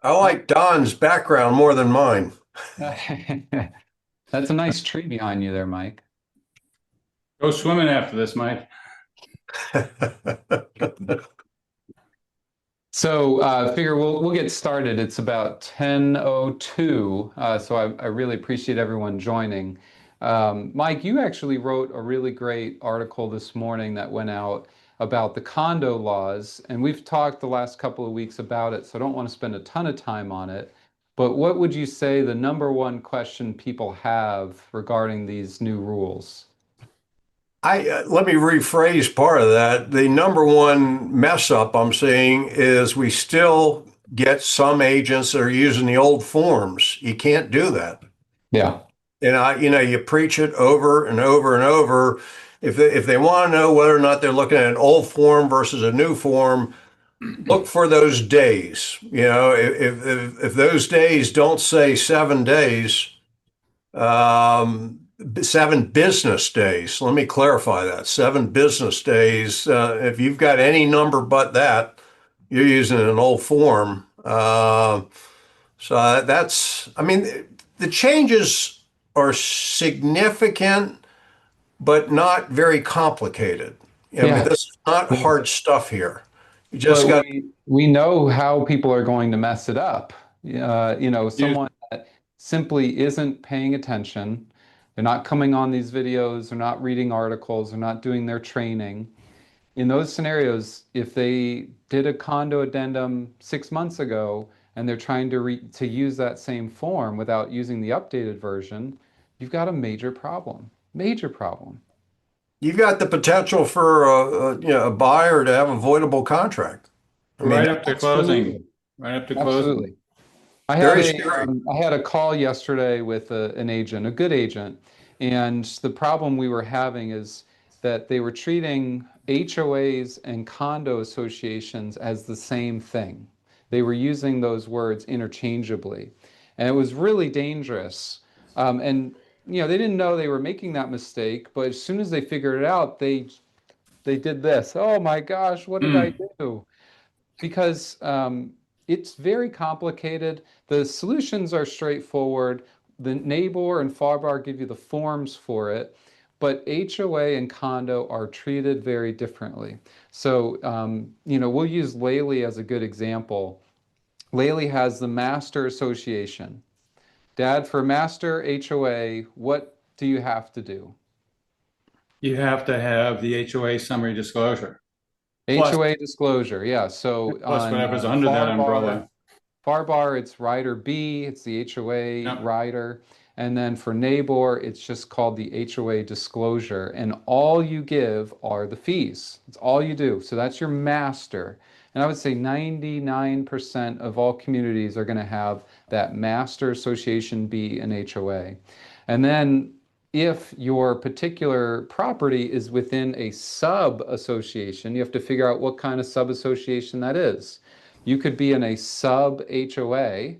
I like Don's background more than mine. That's a nice tree behind you there, Mike. Go swimming after this, Mike. So figure we'll get started. It's about 10:02, so I really appreciate everyone joining. Mike, you actually wrote a really great article this morning that went out about the condo laws, and we've talked the last couple of weeks about it, so I don't want to spend a ton of time on it. But what would you say the number one question people have regarding these new rules? I Let me rephrase part of that. The number one mess up I'm seeing is we still get some agents that are using the old forms. You can't do that. Yeah. And you preach it over and over and over. If they want to know whether or not they're looking at an old form versus a new form, look for those days. If those days don't say 7 days, 7 business days. Let me clarify that. 7 business days. If you've got any number but that, you're using an old form. I mean, the changes are significant, but not very complicated. I mean, Yeah. this is not hard stuff here. You just But got, we know how people are going to mess it up. You, Someone that simply isn't paying attention. They're not coming on these videos, they're not reading articles, they're not doing their training. In those scenarios, if they did a condo addendum 6 months ago and they're trying to use that same form without using the updated version, you've got a major problem. Major problem. you've got the potential for a buyer to have a voidable contract. I mean, right up to Absolutely. closing. Right up to closing. Absolutely. I had very a scary. I had a call yesterday with an agent, a good agent, and the problem we were having is that they were treating HOAs and condo associations as the same thing. They were using those words interchangeably, and it was really dangerous. And they didn't know they were making that mistake, but as soon as they figured it out, they did this. Oh my gosh, what did I Mm. do? Because it's very complicated. The solutions are straightforward. The neighbor and FARBAR give you the forms for it, but HOA and condo are treated very differently. So, we'll use Laley as a good example. Laley has the Master Association. Dad, for Master HOA, what do you have to do? You have to have the HOA summary disclosure. Plus, HOA disclosure, yeah. So plus on whatever's under that FARBAR, umbrella. FARBAR, it's rider B, it's the HOA Yep. rider. And then for NABOR, it's just called the HOA disclosure. And all you give are the fees. That's all you do. So that's your master. And I would say 99% of all communities are going to have that master association B and HOA. And then if your particular property is within a sub association, you have to figure out what kind of sub association that is. You could be in a sub HOA.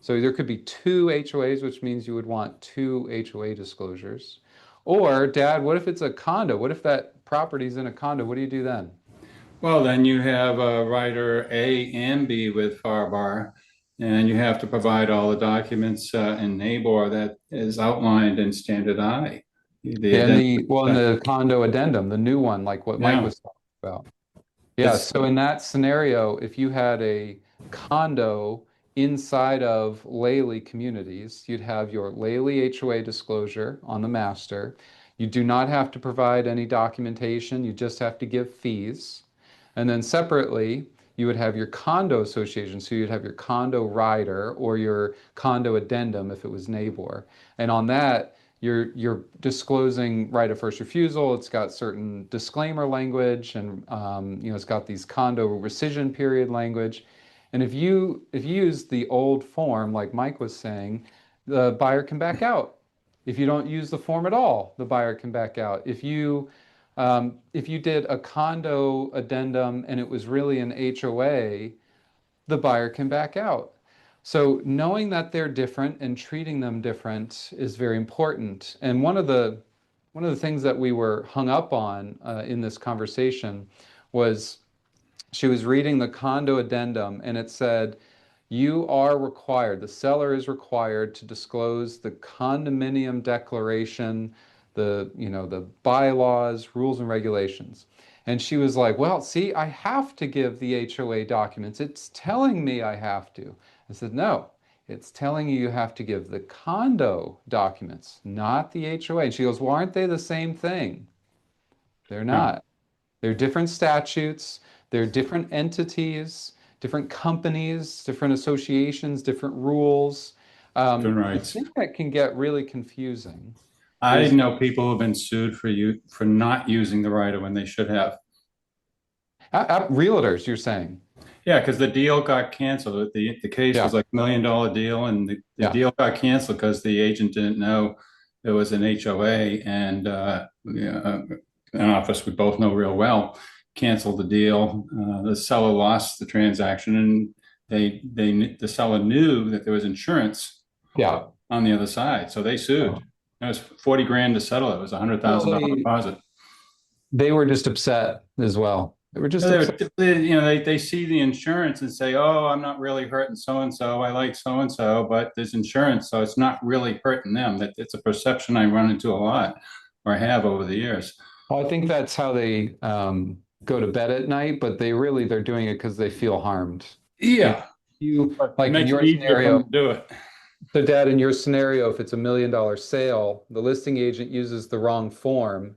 So there could be two HOAs, which means you would want two HOA disclosures. Or, Dad, what if it's a condo? What if that property's in a condo? What do you do then? Well, then you have a writer A and B with FAR and you have to provide all the documents in NABOR that is outlined in Standard I. The Yeah, addendum. in the condo addendum, the new one, like what Mike Yeah, was talking about. Yeah, it's so in that scenario, if you had a condo inside of Laley communities, you'd have your Laley HOA disclosure on the master. You do not have to provide any documentation, you just have to give fees. And then separately, you would have your condo association. So you'd have your condo rider or your condo addendum if it was NABOR. And on that, you're disclosing right of first refusal. It's got certain disclaimer language, and it's got these condo rescission period language. And if you use the old form, like Mike was saying, the buyer can back out. If you don't use the form at all, the buyer can back out. If you did a condo addendum and it was really an HOA, the buyer can back out. So knowing that they're different and treating them different is very important. And one of the things that we were hung up on in this conversation was she was reading the condo addendum and it said, you are required, the seller is required to disclose the condominium declaration, the bylaws, rules and regulations. And she was like, well, see, I have to give the HOA documents. It's telling me I have to. I said, no, it's telling you have to give the condo documents, not the HOA. And she goes, well, aren't they the same thing? They're No, not. They're different statutes, they're different entities, different companies, different associations, different rules. different The rights. thing that can get really confusing I is know people who've been sued for not using the rider when they should have. realtors, you're saying. Yeah, because the deal got canceled. The case Yeah, was like $1 million deal, and the yeah. deal got canceled because the agent didn't know there was an HOA, and yeah, an office we both know real well canceled the deal. The seller lost the transaction, and the seller knew that there was insurance Yeah. on the other side, so they sued. It was 40 grand to settle. It was a hundred Well, thousand dollar deposit. they were just upset as well. They were just upset. They see the insurance and say, "Oh, I'm not really hurting so and so. I like so and so, but there's insurance, so it's not really hurting them." That it's a perception I run into a lot, or have over the years. Well, I think that's how they go to bed at night, but they're doing it because they feel harmed. You know, Yeah, you but it like in makes it your easier for them scenario. to do it. So, Dad, in your scenario, if it's $1 million sale, the listing agent uses the wrong form,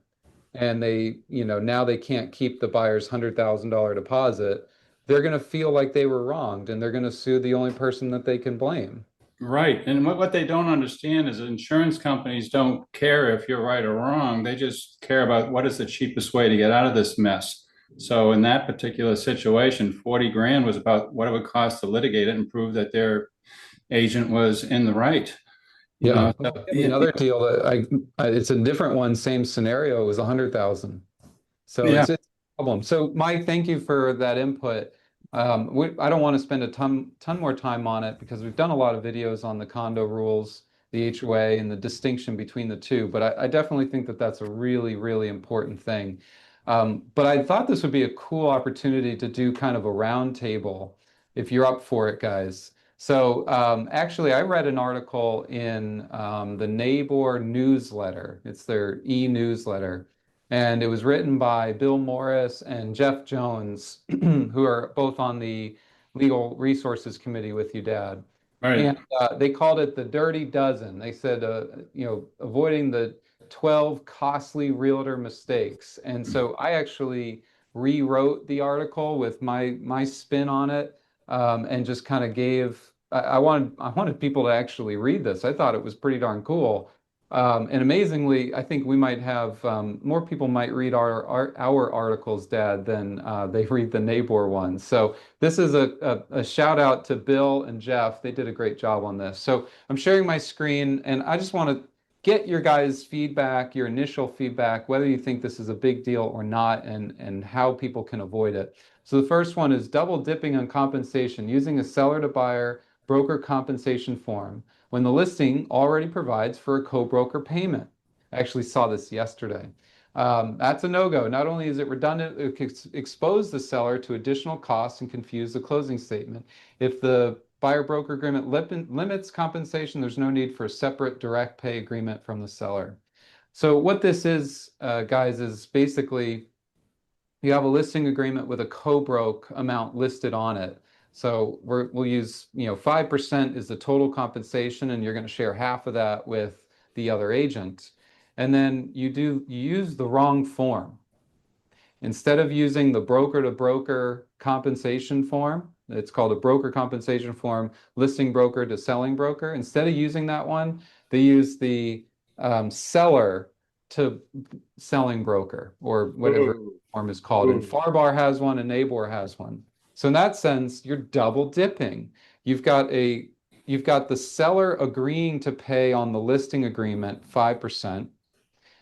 and now they can't keep the buyer's $100,000 deposit. They're going to feel like they were wronged, and they're going to sue the only person that they can blame. Right. And what they don't understand is that insurance companies don't care if you're right or wrong. They just care about what is the cheapest way to get out of this mess. So in that particular situation, 40 grand was about what it would cost to litigate it and prove that their agent was in the right. You Yeah. know, We so, have another deal that it's a different one, same scenario. It was 100,000. So yeah, it's a problem. So Mike, thank you for that input. I don't want to spend a ton more time on it because we've done a lot of videos on the condo rules, the HOA, and the distinction between the two. But I definitely think that that's a really, really important thing. But I thought this would be a cool opportunity to do kind of a roundtable if you're up for it, guys. So actually, I read an article in the Neighbor newsletter. It's their e-newsletter. And it was written by Bill Morris and Jeff Jones, who are both on the Legal Resources Committee with you, Dad. right. And they called it the Dirty Dozen. They said, avoiding the 12 costly realtor mistakes. And so I actually rewrote the article with my spin on it, and just kind of gave. I wanted people to actually read this. I thought it was pretty darn cool. And amazingly, I think we might have more people might read our articles, Dad, than they read the Neighbor ones. So this is a shout out to Bill and Jeff. They did a great job on this. So I'm sharing my screen, and I just want to get your guys' feedback, your initial feedback, whether you think this is a big deal or not, and how people can avoid it. So the first one is double dipping on compensation using a seller to buyer broker compensation form when the listing already provides for a co-broker payment. I actually saw this yesterday. That's a no-go. Not only is it redundant, it could expose the seller to additional costs and confuse the closing statement. If the buyer-broker agreement limits compensation, there's no need for a separate direct pay agreement from the seller. So what this is, guys, is basically you have a listing agreement with a co-broke amount listed on it. So we'll use, 5% is the total compensation, and you're going to share half of that with the other agent. And then you use the wrong form. Instead of using the broker to broker compensation form, it's called a broker compensation form, listing broker to selling broker. Instead of using that one, they use the seller to selling broker, or whatever Ooh, form is called. And Farbar has one and Nabor has one. So in that sense, you're double dipping. You've got the seller agreeing to pay on the listing agreement 5%.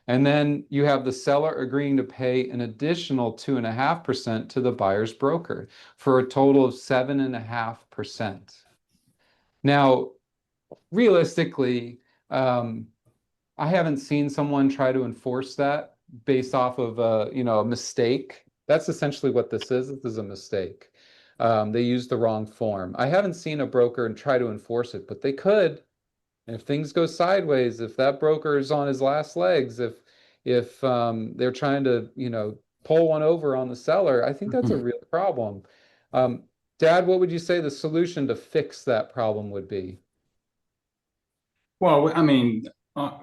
And then you have the seller agreeing to pay an additional 2.5% to the buyer's broker for a total of 7.5%. Now, realistically, I haven't seen someone try to enforce that based off of a mistake. That's essentially what this is. This is a mistake. They used the wrong form. I haven't seen a broker and try to enforce it, but they could. And if things go sideways, if that broker is on his last legs, if they're trying to, pull one over on the seller, I think that's a real problem. Um, Dad, what would you say the solution to fix that problem would be? Well, I mean,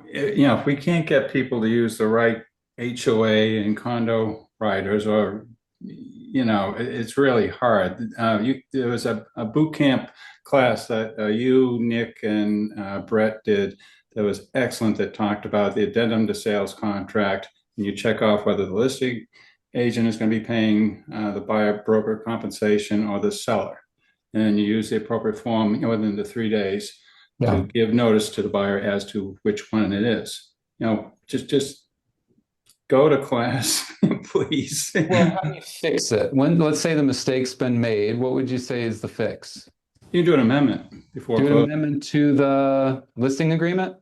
if we can't get people to use the right HOA and condo riders, or it's really hard. There was a boot camp class that you, Nick, and Brett did that was excellent. That talked about the addendum to sales contract, and you check off whether the listing agent is going to be paying the buyer broker compensation or the seller, and you use the appropriate form within the 3 days to give notice to the buyer as to which one it is. Just go to class, please. Well, how do you fix it? Let's say the mistake's been made, what would you say is the fix? You can do an amendment before Do an close. amendment to the listing agreement?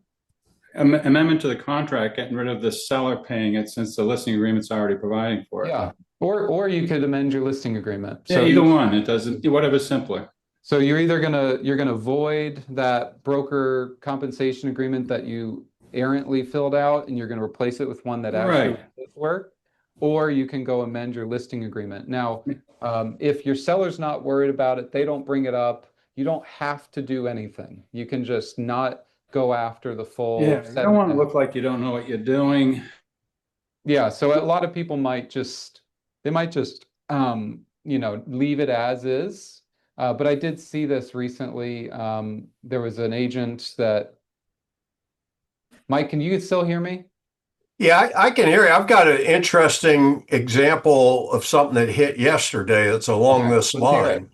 Amendment to the contract, getting rid of the seller paying it since the listing agreement's already providing for it. Yeah. Or you could amend your listing agreement. Yeah, either one. It doesn't, whatever's simpler. So you're gonna void that broker compensation agreement that you errantly filled out, and you're gonna replace it with one that actually Right. does work, or you can go amend your listing agreement. Now, if your seller's not worried about it, they don't bring it up, you don't have to do anything. You can just not go after the full Yeah, you don't want to 7. look like you don't know what you're doing. Yeah, so a lot of people might just leave it as is. But I did see this recently. There was an agent that Mike, can you still hear me? Yeah, I can hear you. I've got an interesting example of something that hit yesterday that's along Okay, this let's hear it. line.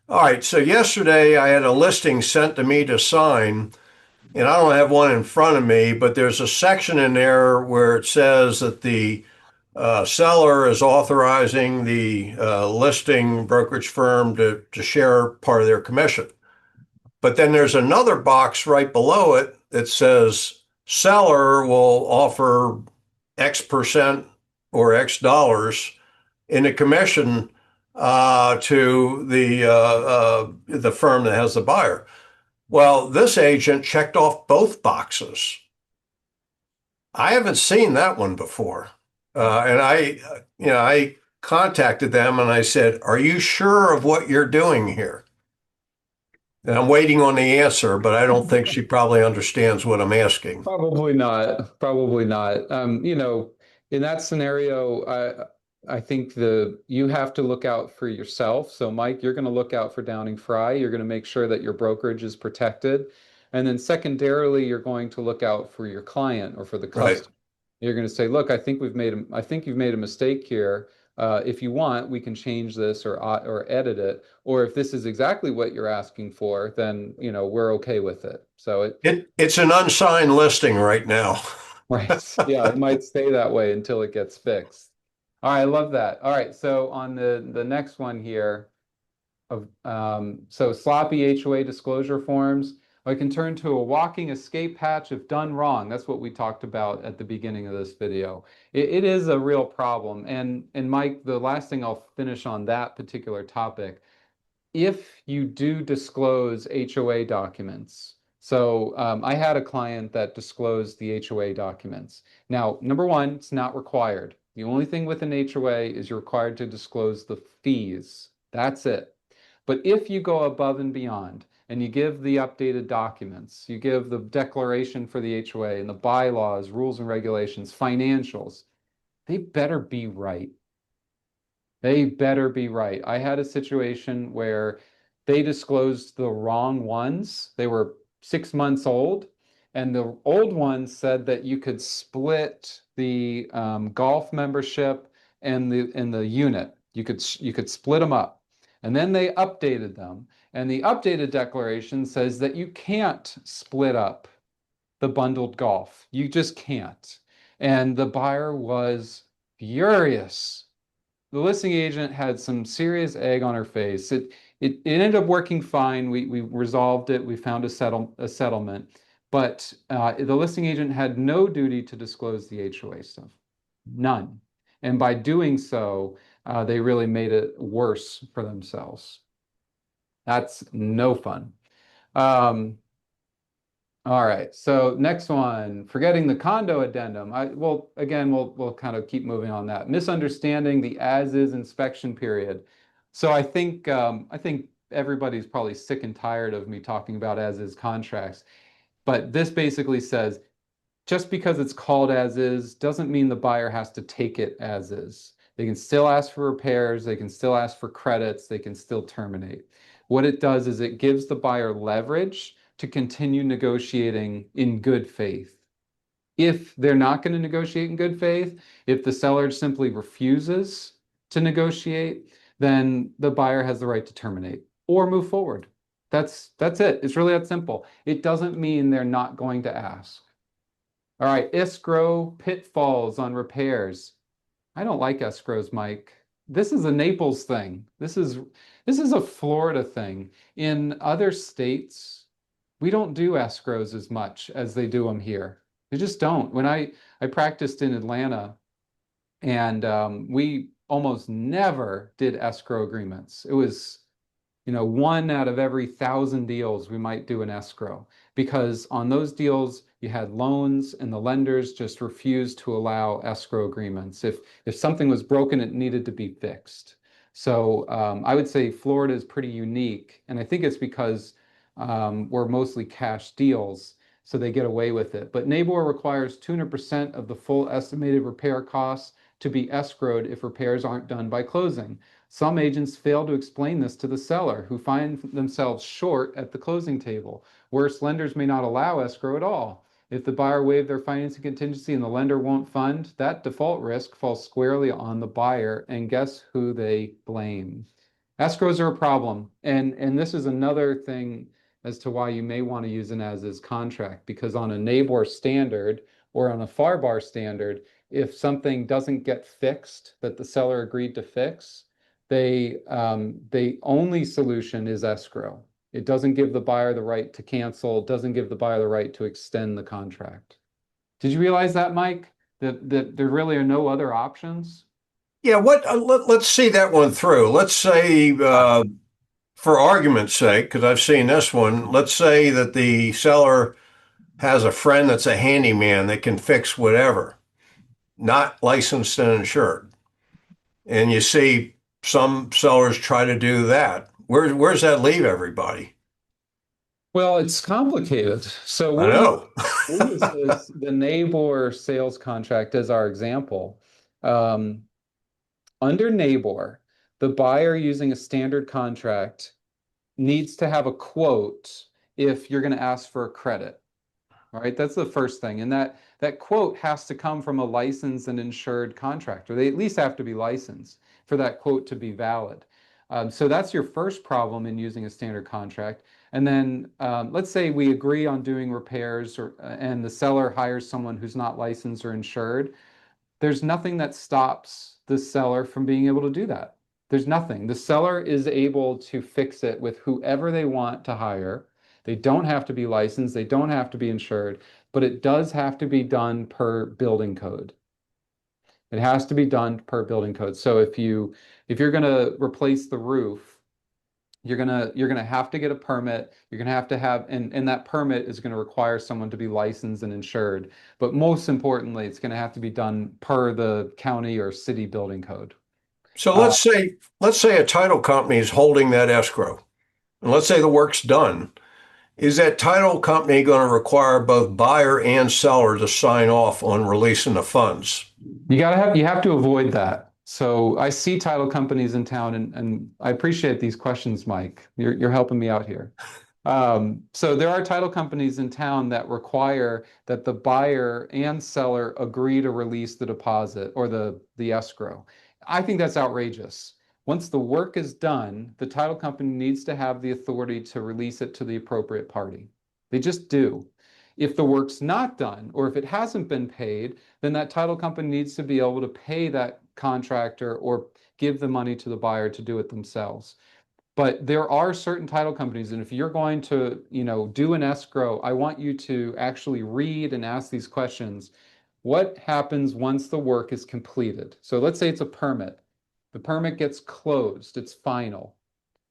All right, so yesterday I had a listing sent to me to sign, and I don't have one in front of me, but there's a section in there where it says that the seller is authorizing the listing brokerage firm to share part of their commission. But then there's another box right below it that says seller will offer X percent or X dollars in a commission to the firm that has the buyer. Well, this agent checked off both boxes. I haven't seen that one before. And I contacted them and I said, "Are you sure of what you're doing here?" And I'm waiting on the answer, but I don't think she probably understands what I'm asking. Probably not. Probably not. In that scenario, I think you have to look out for yourself. So, Mike, you're going to look out for Downing-Frye. You're going to make sure that your brokerage is protected. And then secondarily, you're going to look out for your client or for the Right. customer. You're going to say, look, I think you've made a mistake here. If you want, we can change this or edit it. Or if this is exactly what you're asking for, then we're okay with it. So It's an unsigned listing right now. right, yeah, it might stay that way until it gets fixed. All right, I love that. All right, so on the next one here of so sloppy HOA disclosure forms, I can turn to a walking escape hatch if done wrong. That's what we talked about at the beginning of this video. It is a real problem. And Mike, the last thing I'll finish on that particular topic, if you do disclose HOA documents. So I had a client that disclosed the HOA documents. Now, number one, it's not required. The only thing with an HOA is you're required to disclose the fees. That's it. But if you go above and beyond and you give the updated documents, you give the declaration for the HOA and the bylaws, rules and regulations, financials, they better be right. They better be right. I had a situation where they disclosed the wrong ones. They were 6 months old, and the old ones said that you could split the golf membership and the unit. You could split them up. And then they updated them, and the updated declaration says that you can't split up the bundled golf. You just can't. And the buyer was furious. The listing agent had some serious egg on her face. It ended up working fine. We resolved it. We found a settlement, but the listing agent had no duty to disclose the HOA stuff, none. And by doing so, they really made it worse for themselves. That's no fun. Um, all right, so next one, forgetting the condo addendum. Well, again, we'll kind of keep moving on that. Misunderstanding the as-is inspection period. So I think everybody's probably sick and tired of me talking about as-is contracts, but this basically says just because it's called as is doesn't mean the buyer has to take it as is. They can still ask for repairs, they can still ask for credits, they can still terminate. What it does is it gives the buyer leverage to continue negotiating in good faith. If they're not going to negotiate in good faith, if the seller simply refuses to negotiate, then the buyer has the right to terminate or move forward. That's it. It's really that simple. It doesn't mean they're not going to ask. All right, escrow pitfalls on repairs. I don't like escrows, Mike. This is a Naples thing. This is a Florida thing. In other states, we don't do escrows as much as they do them here. They just don't. When I practiced in Atlanta, and we almost never did escrow agreements. It was, one out of every 1,000 deals we might do an escrow, because on those deals you had loans and the lenders just refused to allow escrow agreements. If something was broken, it needed to be fixed. So I would say Florida is pretty unique, and I think it's because we're mostly cash deals, so they get away with it. But NABOR requires 200% of the full estimated repair costs to be escrowed if repairs aren't done by closing. Some agents fail to explain this to the seller, who find themselves short at the closing table. Worse, lenders may not allow escrow at all. If the buyer waived their financing contingency and the lender won't fund, that default risk falls squarely on the buyer, and guess who they blame? Escrows are a problem, and this is another thing as to why you may want to use an as-is contract, because on a NABOR standard or on a FARBAR standard, if something doesn't get fixed that the seller agreed to fix, the only solution is escrow. It doesn't give the buyer the right to cancel, it doesn't give the buyer the right to extend the contract. Did you realize that, Mike? That there really are no other options? Yeah, let's see that one through. Let's say, for argument's sake, because I've seen this one, let's say that the seller has a friend that's a handyman that can fix whatever, not licensed and insured. And you see some sellers try to do that. Where's that leave everybody? Well, it's complicated. So I know. we'll use the NABOR sales contract as our example. Um, Under NABOR, the buyer using a standard contract needs to have a quote if you're going to ask for a credit. All right, that's the first thing. And that quote has to come from a licensed and insured contractor. They at least have to be licensed for that quote to be valid. So that's your first problem in using a standard contract. And then let's say we agree on doing repairs, and the seller hires someone who's not licensed or insured. There's nothing that stops the seller from being able to do that. There's nothing. The seller is able to fix it with whoever they want to hire. They don't have to be licensed, they don't have to be insured, but it does have to be done per building code. It has to be done per building code. So if you're going to replace the roof, you're gonna have to get a permit. You're gonna have to have, and that permit is going to require someone to be licensed and insured. But most importantly, it's going to have to be done per the county or city building code. So Uh, let's say a title company is holding that escrow, and let's say the work's done. Is that title company going to require both buyer and seller to sign off on releasing the funds? you have to avoid that. So I see title companies in town, and I appreciate these questions, Mike. You're helping me out here. So there are title companies in town that require that the buyer and seller agree to release the deposit or the escrow. I think that's outrageous. Once the work is done, the title company needs to have the authority to release it to the appropriate party. They just do. If the work's not done, or if it hasn't been paid, then that title company needs to be able to pay that contractor or give the money to the buyer to do it themselves. But there are certain title companies, and if you're going to, do an escrow, I want you to actually read and ask these questions. What happens once the work is completed? So let's say it's a permit. The permit gets closed, it's final.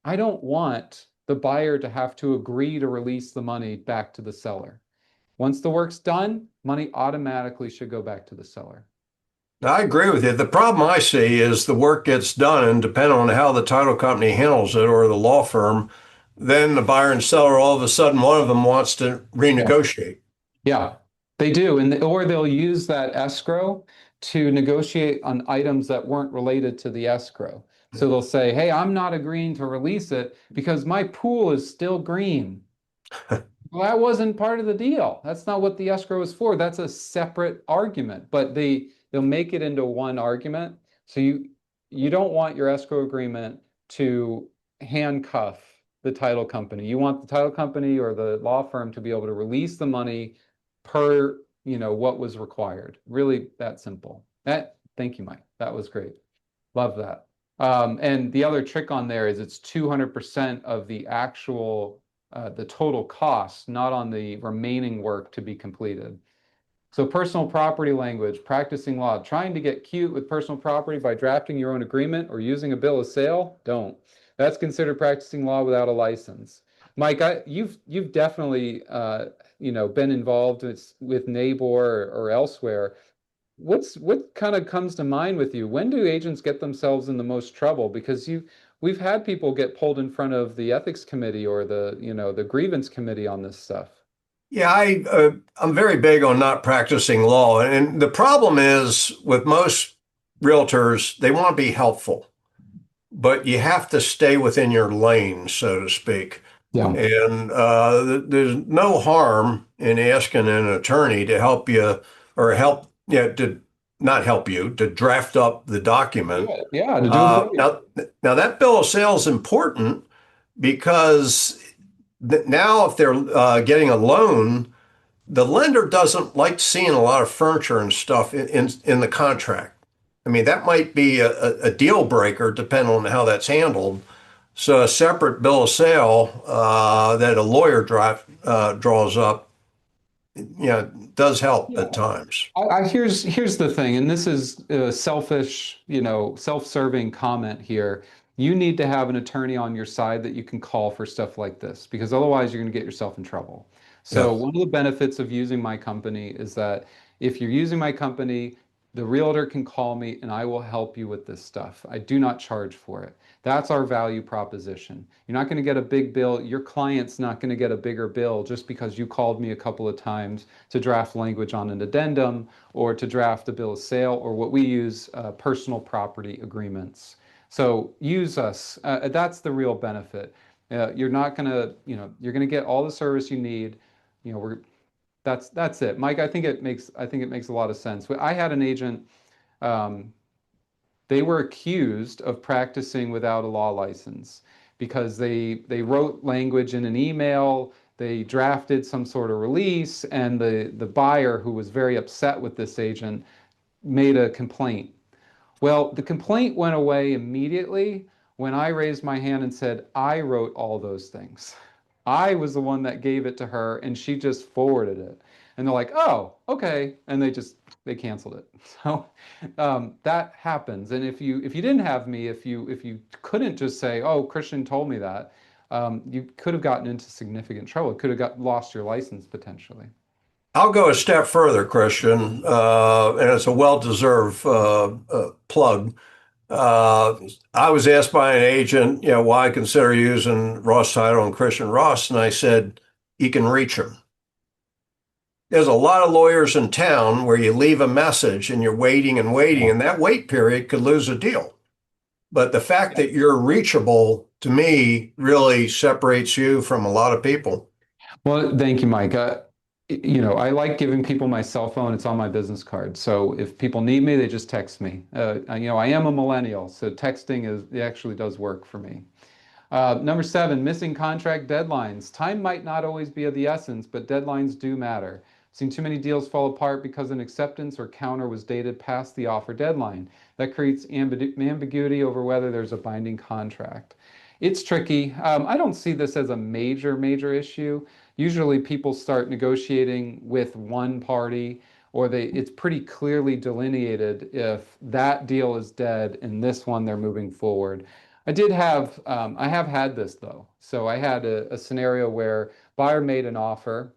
I don't want the buyer to have to agree to release the money back to the seller. Once the work's done, money automatically should go back to the seller. I agree with you. The problem I see is the work gets done, and depending on how the title company handles it or the law firm, then the buyer and seller all of a sudden one of them wants to Yeah. renegotiate. Yeah, they do. Or they'll use that escrow to negotiate on items that weren't related to the escrow. So they'll say, hey, I'm not agreeing to release it because my pool is still green. Well, that wasn't part of the deal. That's not what the escrow is for. That's a separate argument, but they'll make it into one argument. So you don't want your escrow agreement to handcuff the title company. You want the title company or the law firm to be able to release the money per, what was required. Really that simple. Thank you, Mike. That was great. Love that. And the other trick on there is it's 200% of the total cost, not on the remaining work to be completed. So personal property language, practicing law, trying to get cute with personal property by drafting your own agreement or using a bill of sale, don't. That's considered practicing law without a license. Mike, you've definitely been involved with NABOR or elsewhere. What kind of comes to mind with you? When do agents get themselves in the most trouble? Because we've had people get pulled in front of the ethics committee or the grievance committee on this stuff. Yeah, I'm very big on not practicing law, and the problem is with most realtors, they want to be helpful, but you have to stay within your lane, so to speak. Yeah. And there's no harm in asking an attorney to help you or help, yeah, to not help you, to draft up the document. Yeah, to do it for you. Now that bill of sale is important because now if they're getting a loan, the lender doesn't like seeing a lot of furniture and stuff in the contract. I mean, that might be a deal breaker depending on how that's handled. So a separate bill of sale that a lawyer draws up, does help Yeah. at times. Here's the thing, and this is a selfish, self-serving comment here. You need to have an attorney on your side that you can call for stuff like this, because otherwise you're going to get yourself in trouble. So Yes. one of the benefits of using my company is that if you're using my company, the realtor can call me and I will help you with this stuff. I do not charge for it. That's our value proposition. You're not going to get a big bill. Your client's not going to get a bigger bill just because you called me a couple of times to draft language on an addendum or to draft a bill of sale, or what we use, personal property agreements. So use us. That's the real benefit. You're not going to, you're going to get all the service you need. That's it. Mike, I think it makes a lot of sense. I had an agent, um, they were accused of practicing without a law license because they wrote language in an email, they drafted some sort of release, and the buyer, who was very upset with this agent, made a complaint. Well, the complaint went away immediately when I raised my hand and said, I wrote all those things. I was the one that gave it to her and she just forwarded it. And they're like, oh, okay. And they canceled it. So that happens. And if you didn't have me, if you couldn't just say, oh, Christian told me that, you could have gotten into significant trouble. Could have lost your license potentially. I'll go a step further, Christian, and it's a well-deserved plug. Uh, I was asked by an agent, why I consider using Ross Title and Christian Ross, and I said, you can reach them. There's a lot of lawyers in town where you leave a message and you're waiting and waiting, and that wait period could lose a deal. But the fact that you're reachable, to me, really separates you from a lot of people. Well, thank you, Mike. I like giving people my cell phone. It's on my business card. So if people need me, they just text me. I am a millennial, so it actually does work for me. Number 7, missing contract deadlines. Time might not always be of the essence, but deadlines do matter. Seen too many deals fall apart because an acceptance or counter was dated past the offer deadline. That creates ambiguity over whether there's a binding contract. It's tricky. I don't see this as a major issue. Usually people start negotiating with one party or it's pretty clearly delineated if that deal is dead and this one they're moving forward. I have had this though. So I had a scenario where buyer made an offer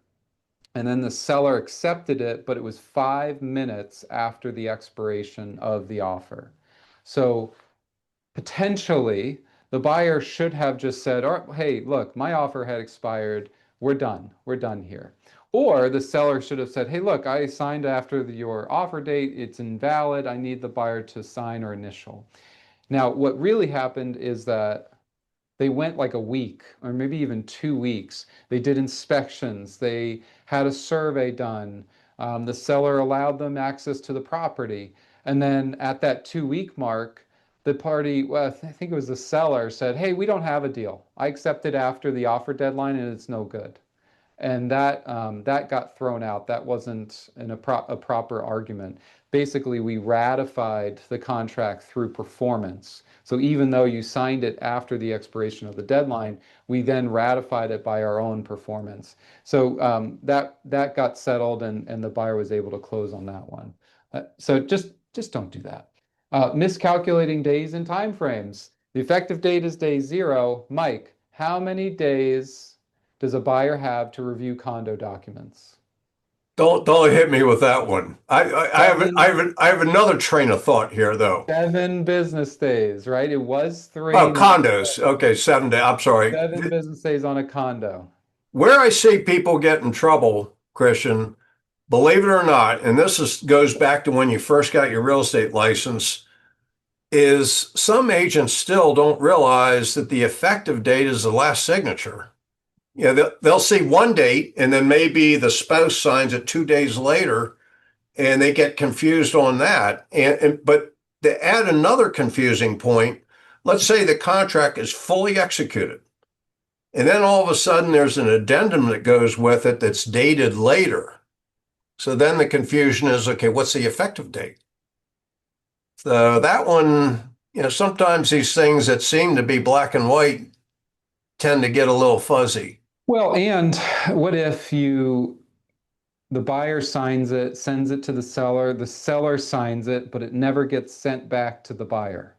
and then the seller accepted it, but it was 5 minutes after the expiration of the offer. So potentially the buyer should have just said, "Oh, hey, look, my offer had expired. We're done. We're done here." Or the seller should have said, "Hey, look, I signed after your offer date. It's invalid. I need the buyer to sign or initial." Now, what really happened is that they went like a week or maybe even 2 weeks. They did inspections. They had a survey done. The seller allowed them access to the property. And then at that 2 week mark, the party, well, I think it was the seller, said, "Hey, we don't have a deal. I accepted after the offer deadline and it's no good." And that got thrown out. That wasn't a proper argument. Basically, we ratified the contract through performance. So even though you signed it after the expiration of the deadline, we then ratified it by our own performance. So that got settled, and the buyer was able to close on that one. So just don't do that. Miscalculating days and time frames. The effective date is day 0. Mike, how many days does a buyer have to review condo documents? Don't hit me with that one. Seven, I have another train of thought here though. 7 business days, right? It was Oh, 3, now condos. Okay, 7 days. I'm sorry. 7 business days on a condo. Where I see people get in trouble, Christian, believe it or not, and goes back to when you first got your real estate license, is some agents still don't realize that the effective date is the last signature. Yeah, they'll see one date and then maybe the spouse signs it 2 days later and they get confused on that. But to add another confusing point, let's say the contract is fully executed. And then all of a sudden there's an addendum that goes with it that's dated later. So then the confusion is, okay, what's the effective date? So that one, sometimes these things that seem to be black and white tend to get a little fuzzy. Well, and what if the buyer signs it, sends it to the seller signs it, but it never gets sent back to the buyer?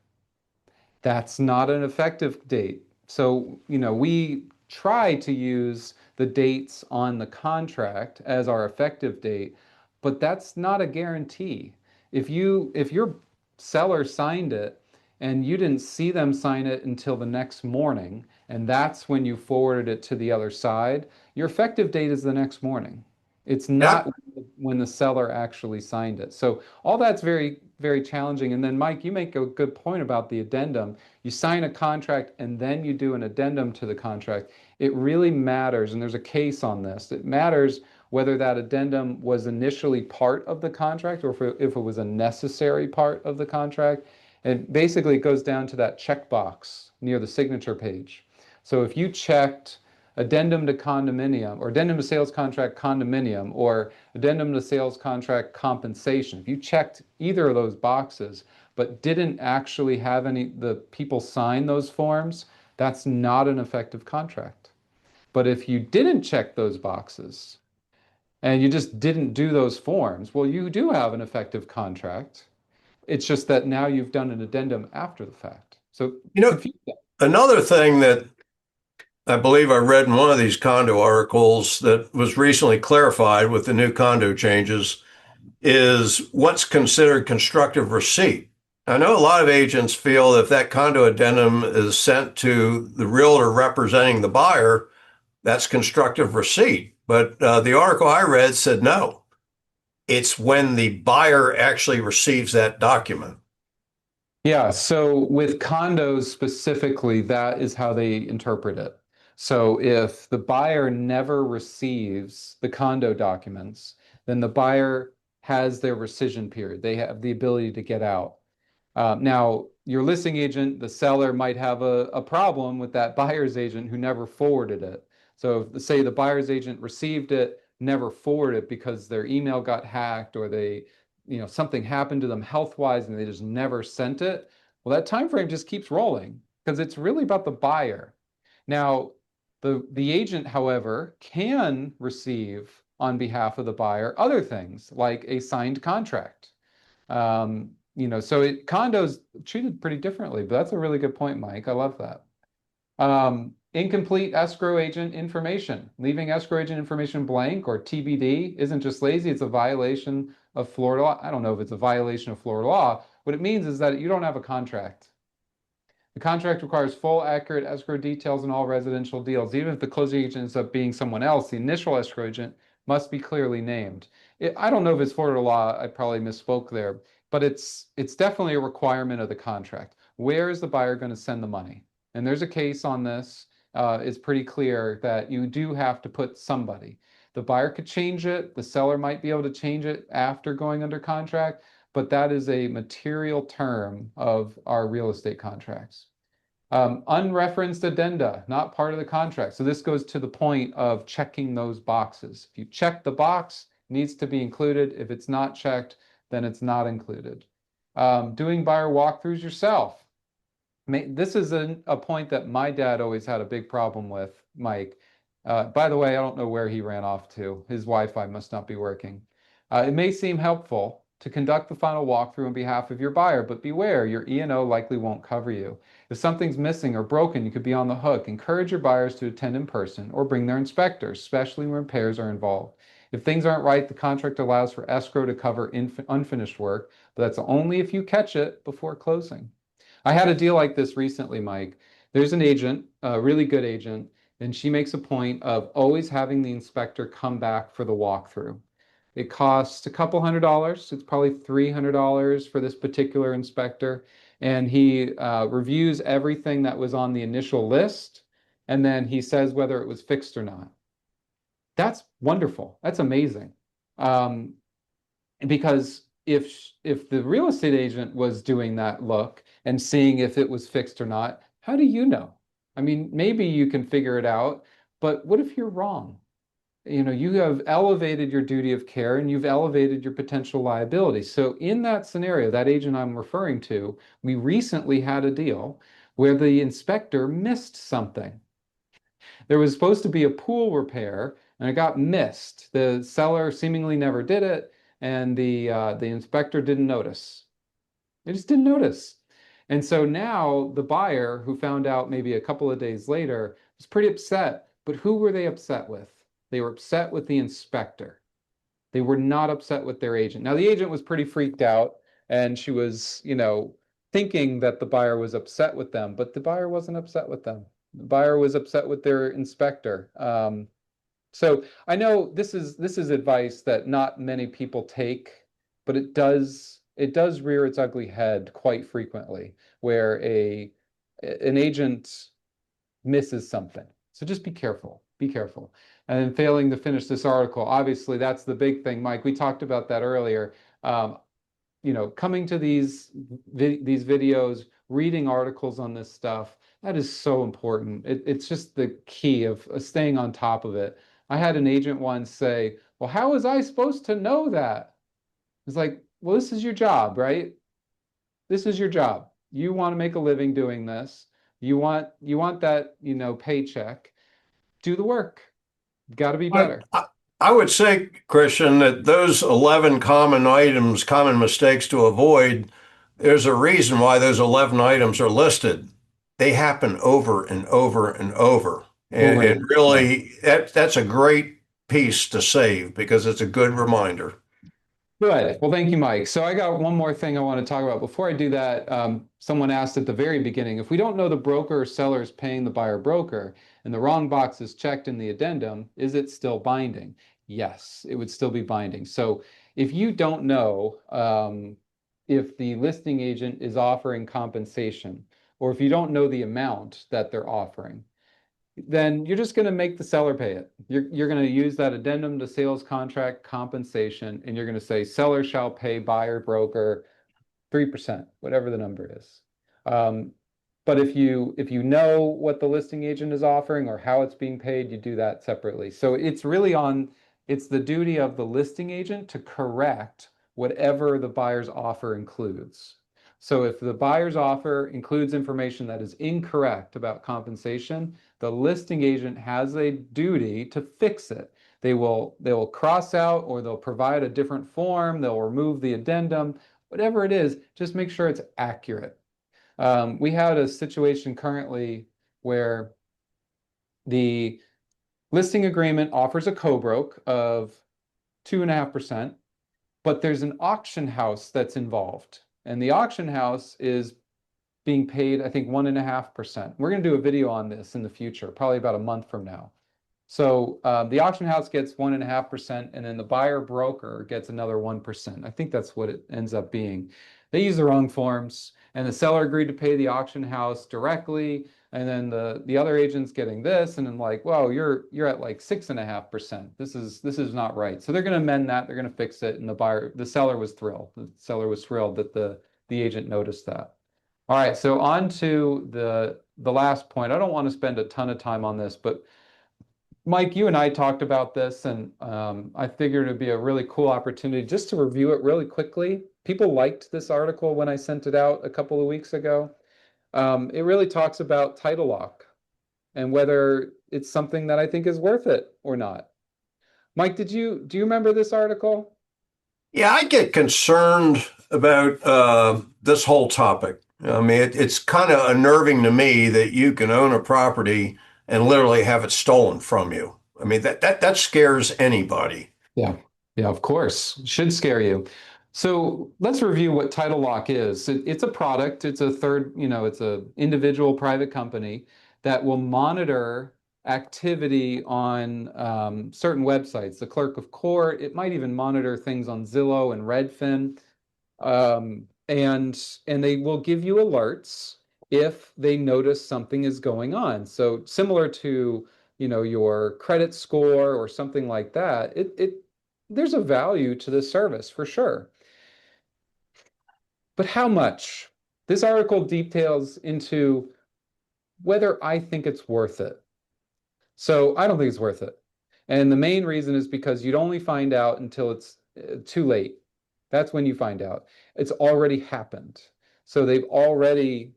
That's not an effective date. So, we try to use the dates on the contract as our effective date, but that's not a guarantee. If your seller signed it and you didn't see them sign it until the next morning, and that's when you forwarded it to the other side, your effective date is the next morning. It's Yeah. not when the seller actually signed it. So all that's very, very challenging. And then, Mike, you make a good point about the addendum. You sign a contract and then you do an addendum to the contract. It really matters, and there's a case on this. It matters whether that addendum was initially part of the contract or if it was a necessary part of the contract. And basically, it goes down to that checkbox near the signature page. So if you checked addendum to condominium or addendum to sales contract condominium or addendum to sales contract compensation, if you checked either of those boxes but didn't actually have the people sign those forms, that's not an effective contract. But if you didn't check those boxes and you just didn't do those forms, well, you do have an effective contract. It's just that now you've done an addendum after the fact. So You know, confuse that. another thing that I believe I read in one of these condo articles that was recently clarified with the new condo changes is what's considered constructive receipt. I know a lot of agents feel if that condo addendum is sent to the realtor representing the buyer, that's constructive receipt. But the article I read said no, it's when the buyer actually receives that document. Yeah, so with condos specifically, that is how they interpret it. So if the buyer never receives the condo documents, then the buyer has their rescission period. They have the ability to get out. Now, your listing agent, the seller, might have a problem with that buyer's agent who never forwarded it. So if, say the buyer's agent received it, never forwarded it because their email got hacked or something happened to them health-wise and they just never sent it, well, that time frame just keeps rolling because it's really about the buyer. Now, the agent, however, can receive on behalf of the buyer other things like a signed contract. So condos treated pretty differently, but that's a really good point, Mike. I love that. Incomplete escrow agent information. Leaving escrow agent information blank or TBD isn't just lazy, it's a violation of Florida law. I don't know if it's a violation of Florida law. What it means is that you don't have a contract. The contract requires full, accurate escrow details in all residential deals. Even if the closing agent ends up being someone else, the initial escrow agent must be clearly named. I don't know if it's Florida law, I probably misspoke there, but it's definitely a requirement of the contract. Where is the buyer going to send the money? And there's a case on this. It's pretty clear that you do have to put somebody. The buyer could change it. The seller might be able to change it after going under contract, but that is a material term of our real estate contracts. Unreferenced addenda, not part of the contract. So this goes to the point of checking those boxes. If you check the box, it needs to be included. If it's not checked, then it's not included. Doing buyer walkthroughs yourself. This is a point that my dad always had a big problem with, Mike. By the way, I don't know where he ran off to. His Wi-Fi must not be working. It may seem helpful to conduct the final walkthrough on behalf of your buyer, but beware, your E&O likely won't cover you. If something's missing or broken, you could be on the hook. Encourage your buyers to attend in person or bring their inspector, especially when repairs are involved. If things aren't right, the contract allows for escrow to cover unfinished work, but that's only if you catch it before closing. I had a deal like this recently, Mike. There's an agent, a really good agent, and she makes a point of always having the inspector come back for the walkthrough. It costs a couple $100. It's probably $300 for this particular inspector. And he reviews everything that was on the initial list, and then he says whether it was fixed or not. That's wonderful. That's amazing. Because if the real estate agent was doing that look and seeing if it was fixed or not, how do you know? I mean, maybe you can figure it out, but what if you're wrong? You have elevated your duty of care and you've elevated your potential liability. So in that scenario, that agent I'm referring to, we recently had a deal where the inspector missed something. There was supposed to be a pool repair and it got missed. The seller seemingly never did it, and the inspector didn't notice. They just didn't notice. And so now the buyer, who found out maybe a couple of days later, was pretty upset. But who were they upset with? They were upset with the inspector. They were not upset with their agent. Now, the agent was pretty freaked out, and she was, thinking that the buyer was upset with them, but the buyer wasn't upset with them. The buyer was upset with their inspector. So I know this is advice that not many people take, but it does rear its ugly head quite frequently, where an agent misses something. So just be careful. Be careful. And then failing to finish this article, obviously that's the big thing, Mike. We talked about that earlier. Coming to these videos, reading articles on this stuff, that is so important. It's just the key of staying on top of it. I had an agent once say, well, how was I supposed to know that? It's like, well, this is your job, right? This is your job. You want to make a living doing this. You want that, paycheck. Do the work. Got to be better. I would say, Christian, that those 11 common mistakes to avoid, there's a reason why those 11 items are listed. They happen over and over and over. And really, that's a great piece to save because it's a good reminder. Good. Well, thank you, Mike. So I got one more thing I want to talk about. Before I do that, someone asked at the very beginning, if we don't know the broker or seller is paying the buyer broker and the wrong box is checked in the addendum, is it still binding? Yes, it would still be binding. So if you don't know if the listing agent is offering compensation, or if you don't know the amount that they're offering, then you're just going to make the seller pay it. You're going to use that addendum to sales contract compensation, and you're going to say seller shall pay buyer broker 3%, whatever the number is. But if you know what the listing agent is offering or how it's being paid, you do that separately. So it's the duty of the listing agent to correct whatever the buyer's offer includes. So if the buyer's offer includes information that is incorrect about compensation, the listing agent has a duty to fix it. They will cross out, or they'll provide a different form, they'll remove the addendum, whatever it is, just make sure it's accurate. We had a situation currently where the listing agreement offers a co-broke of 2.5%, but there's an auction house that's involved. And the auction house is being paid, I think, 1.5%. We're going to do a video on this in the future, probably about a month from now. So the auction house gets 1.5%, and then the buyer broker gets another 1%. I think that's what it ends up being. They use the wrong forms, and the seller agreed to pay the auction house directly, and then the other agent's getting this, and then like, well, you're at like 6.5%. This is not right. So they're going to amend that. They're going to fix it, and the seller was thrilled. The seller was thrilled that the agent noticed that. All right, so on to the last point. I don't want to spend a ton of time on this, but Mike, you and I talked about this, and I figured it'd be a really cool opportunity just to review it really quickly. People liked this article when I sent it out a couple of weeks ago. It really talks about title lock and whether it's something that I think is worth it or not. Mike, do you remember this article? Yeah, I get concerned about this whole topic. I mean, it's kind of unnerving to me that you can own a property and literally have it stolen from you. I mean, that scares anybody. Yeah, yeah, of course. Should scare you. So let's review what Title Lock is. It's a product. It's a third, it's a individual private company that will monitor activity on certain websites. The clerk of court. It might even monitor things on Zillow and Redfin. And they will give you alerts if they notice something is going on. So similar to, your credit score or something like that, there's a value to this service for sure. But how much? This article details into whether I think it's worth it. So I don't think it's worth it. And the main reason is because you'd only find out until it's too late. That's when you find out. It's already happened. So they've already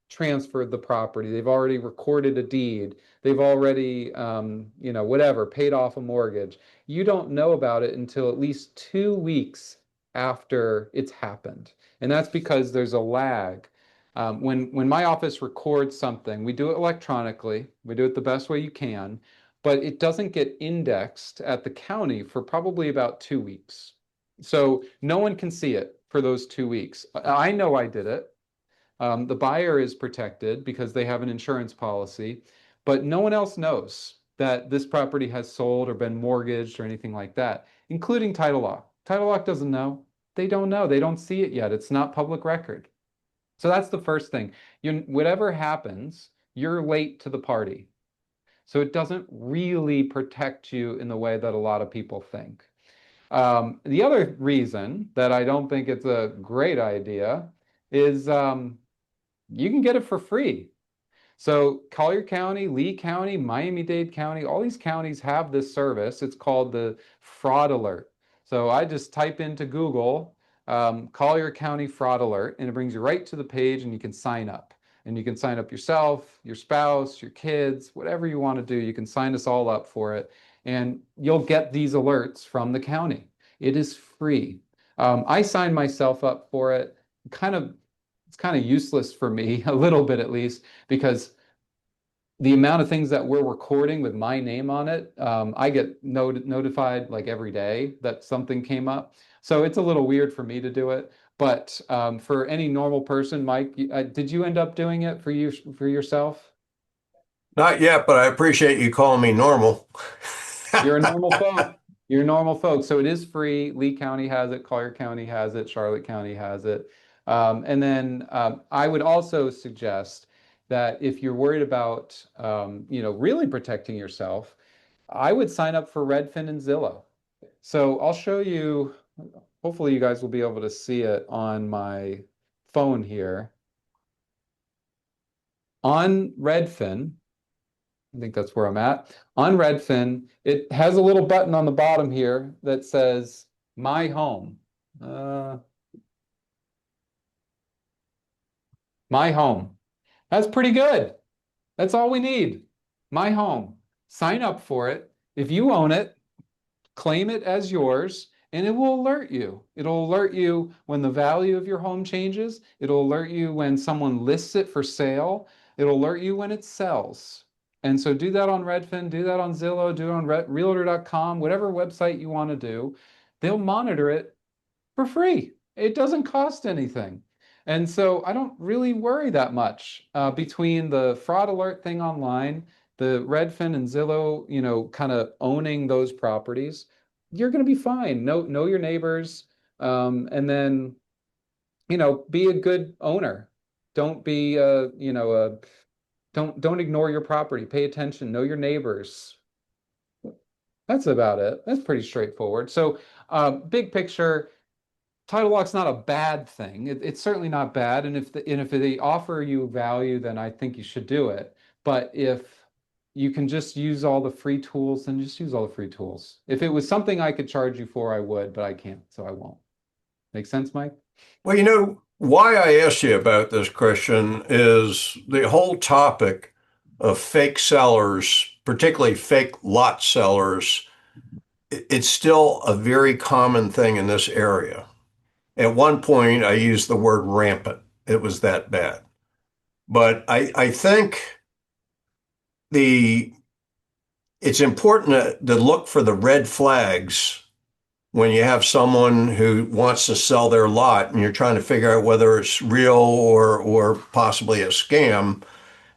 transferred the property. They've already recorded a deed. They've already, whatever, paid off a mortgage. You don't know about it until at least 2 weeks after it's happened. And that's because there's a lag. When my office records something, we do it electronically. We do it the best way you can, but it doesn't get indexed at the county for probably about 2 weeks. So no one can see it for those 2 weeks. I know I did it. The buyer is protected because they have an insurance policy, but no one else knows that this property has sold or been mortgaged or anything like that, including Title Lock. Title Lock doesn't know. They don't know. They don't see it yet. It's not public record. So that's the first thing. Whatever happens, you're late to the party. So it doesn't really protect you in the way that a lot of people think. The other reason that I don't think it's a great idea is you can get it for free. So Collier County, Lee County, Miami-Dade County, all these counties have this service. It's called the Fraud Alert. So I just type into Google Collier County Fraud Alert, and it brings you right to the page, and you can sign up. And you can sign up yourself, your spouse, your kids, whatever you want to do. You can sign us all up for it, and you'll get these alerts from the county. It is free. I signed myself up for it. It's kind of useless for me, a little bit at least, because the amount of things that we're recording with my name on it, I get notified like every day that something came up. So it's a little weird for me to do it. But for any normal person, Mike, did you end up doing it for yourself? Not yet, but I appreciate you calling me normal. You're a normal folk. You're normal folks. So it is free. Lee County has it. Collier County has it. Charlotte County has it. And then I would also suggest that if you're worried about, really protecting yourself, I would sign up for Redfin and Zillow. So I'll show you. Hopefully, you guys will be able to see it on my phone here. On Redfin, I think that's where I'm at. On Redfin, it has a little button on the bottom here that says My Home. My home. That's pretty good. That's all we need. My home. Sign up for it. If you own it, claim it as yours, and it will alert you. It'll alert you when the value of your home changes. It'll alert you when someone lists it for sale. It'll alert you when it sells. And so do that on Redfin, do that on Zillow, do it on Realtor.com, whatever website you want to do. They'll monitor it for free. It doesn't cost anything. And so I don't really worry that much between the fraud alert thing online, the Redfin and Zillow, kind of owning those properties. You're going to be fine. Know your neighbors, and then, be a good owner. Don't be, don't ignore your property. Pay attention. Know your neighbors. That's about it. That's pretty straightforward. So, big picture. Title lock's not a bad thing. It's certainly not bad. And if they offer you value, then I think you should do it. But if you can just use all the free tools, then just use all the free tools. If it was something I could charge you for, I would, but I can't, so I won't. Make sense, Mike? Well, why I asked you about this, Christian, is the whole topic of fake sellers, particularly fake lot sellers. It's still a very common thing in this area. At one point, I used the word rampant. It was that bad. But I think the it's important to look for the red flags when you have someone who wants to sell their lot and you're trying to figure out whether it's real or possibly a scam.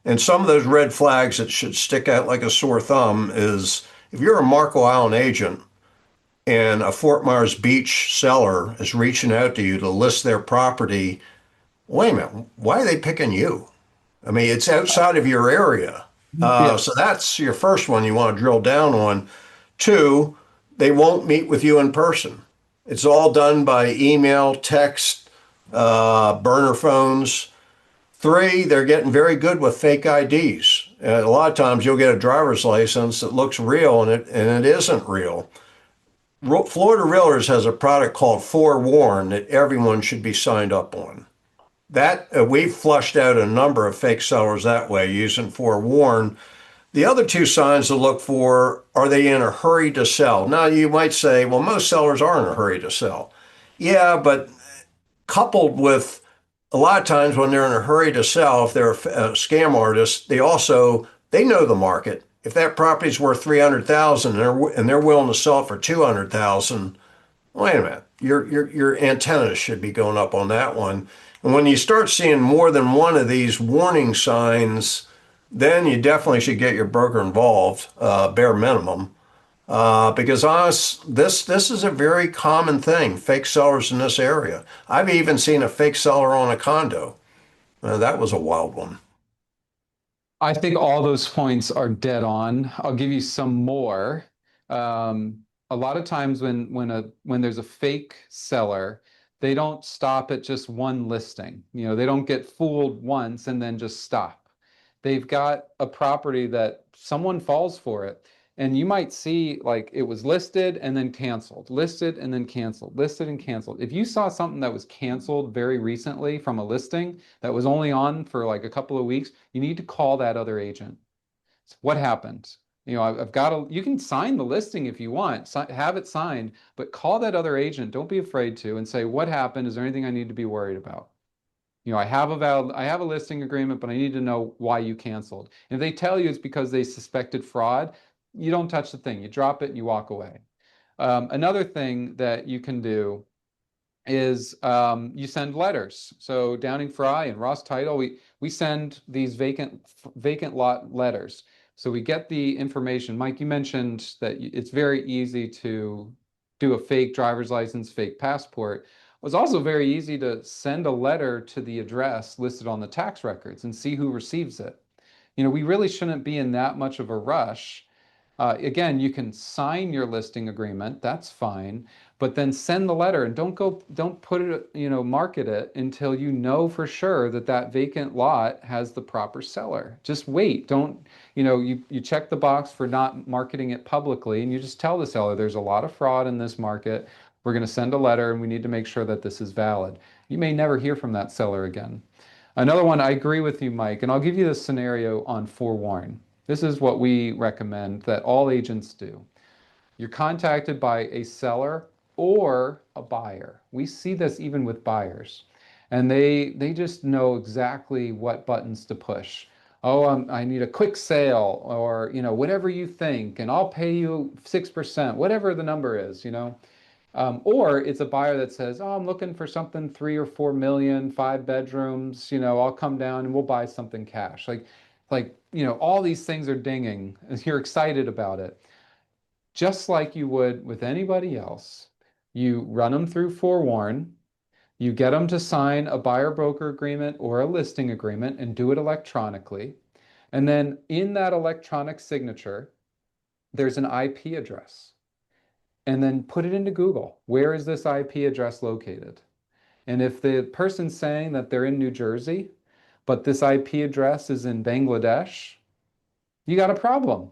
And some of those red flags that should stick out like a sore thumb is if you're a Marco Island agent and a Fort Myers Beach seller is reaching out to you to list their property, wait a minute, why are they picking you? I mean, it's outside of your area. Yeah. So that's your first one you want to drill down on. Two, they won't meet with you in person. It's all done by email, text, burner phones. Three, they're getting very good with fake IDs. A lot of times you'll get a driver's license that looks real and it isn't real. Florida Realtors has a product called Forewarn that everyone should be signed up on. That we've flushed out a number of fake sellers that way using Forewarn. The other two signs to look for, are they in a hurry to sell? Now you might say, well, most sellers are in a hurry to sell. Yeah, but coupled with a lot of times when they're in a hurry to sell, if they're a scam artist, they know the market. If that property's worth 300,000 and they're willing to sell it for 200,000, wait a minute, your antennas should be going up on that one. And when you start seeing more than one of these warning signs, then you definitely should get your broker involved, bare minimum. Because this is a very common thing, fake sellers in this area. I've even seen a fake seller on a condo. That was a wild one. I think all those points are dead on. I'll give you some more. A lot of times when there's a fake seller, they don't stop at just one listing. They don't get fooled once and then just stop. They've got a property that someone falls for it. And you might see like it was listed and then canceled, listed and then canceled, listed and canceled. If you saw something that was canceled very recently from a listing that was only on for like a couple of weeks, you need to call that other agent. So what happened? I've got to, you can sign the listing if you want, have it signed, but call that other agent. Don't be afraid to and say, what happened? Is there anything I need to be worried about? I have a listing agreement, but I need to know why you canceled. And if they tell you it's because they suspected fraud, you don't touch the thing. You drop it and you walk away. Another thing that you can do is you send letters. So Downing-Frye and Ross Title, we send these vacant lot letters. So we get the information. Mike, you mentioned that it's very easy to do a fake driver's license, fake passport. It was also very easy to send a letter to the address listed on the tax records and see who receives it. We really shouldn't be in that much of a rush. Again, you can sign your listing agreement, that's fine, but then send the letter and don't put it, market it until you know for sure that that vacant lot has the proper seller. Just wait. Don't, you check the box for not marketing it publicly and you just tell the seller there's a lot of fraud in this market. We're going to send a letter and we need to make sure that this is valid. You may never hear from that seller again. Another one, I agree with you, Mike, and I'll give you the scenario on forewarn. This is what we recommend that all agents do. You're contacted by a seller or a buyer. We see this even with buyers. And they just know exactly what buttons to push. Oh, I need a quick sale, or whatever you think, and I'll pay you 6%, whatever the number is. Or it's a buyer that says, "Oh, I'm looking for something 3 or 4 million, 5 bedrooms. I'll come down and we'll buy something cash." All these things are dinging, and you're excited about it. Just like you would with anybody else, you run them through forewarn, you get them to sign a buyer broker agreement or a listing agreement and do it electronically. And then in that electronic signature, there's an IP address. And then put it into Google. Where is this IP address located? And if the person's saying that they're in New Jersey, but this IP address is in Bangladesh, you got a problem.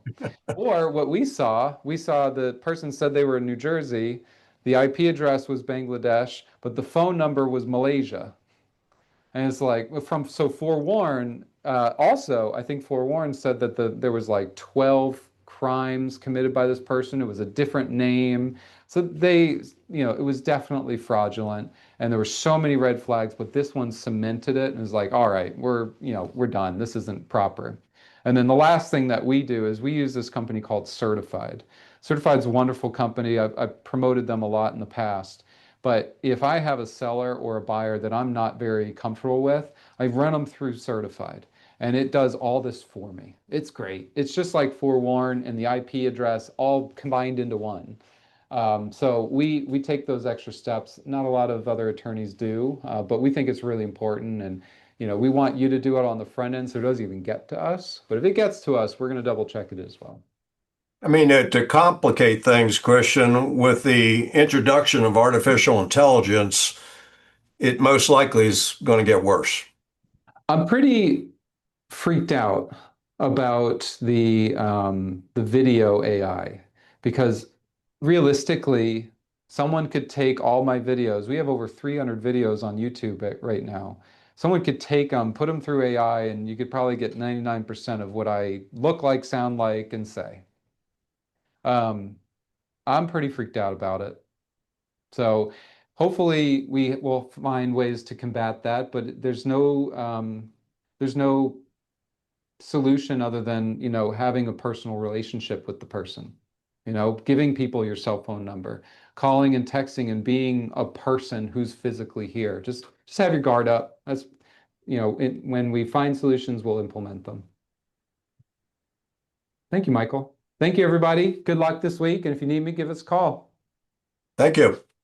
Or what we saw the person said they were in New Jersey, the IP address was Bangladesh, but the phone number was Malaysia. And it's like so forewarn. Also, I think forewarn said that there was like 12 crimes committed by this person. It was a different name, so it was definitely fraudulent, and there were so many red flags. But this one cemented it and was like, all right, we're done. This isn't proper. And then the last thing that we do is we use this company called Certified. Certified's a wonderful company. I've promoted them a lot in the past. But if I have a seller or a buyer that I'm not very comfortable with, I run them through Certified, and it does all this for me. It's great. It's just like forewarn and the IP address all combined into one. So we take those extra steps. Not a lot of other attorneys do, but we think it's really important. And we want you to do it on the front end so it doesn't even get to us. But if it gets to us, we're going to double check it as well. I mean, to complicate things, Christian, with the introduction of artificial intelligence, it most likely is going to get worse. I'm pretty freaked out about the video AI, because realistically, someone could take all my videos. We have over 300 videos on YouTube right now. Someone could take them, put them through AI, and you could probably get 99% of what I look like, sound like, and say. Um, I'm pretty freaked out about it. So hopefully we will find ways to combat that, but there's no solution other than, having a personal relationship with the person, giving people your cell phone number, calling and texting and being a person who's physically here. Just have your guard up. That's, when we find solutions, we'll implement them. Thank you, Michael. Thank you, everybody. Good luck this week. And if you need me, give us a call. Thank you.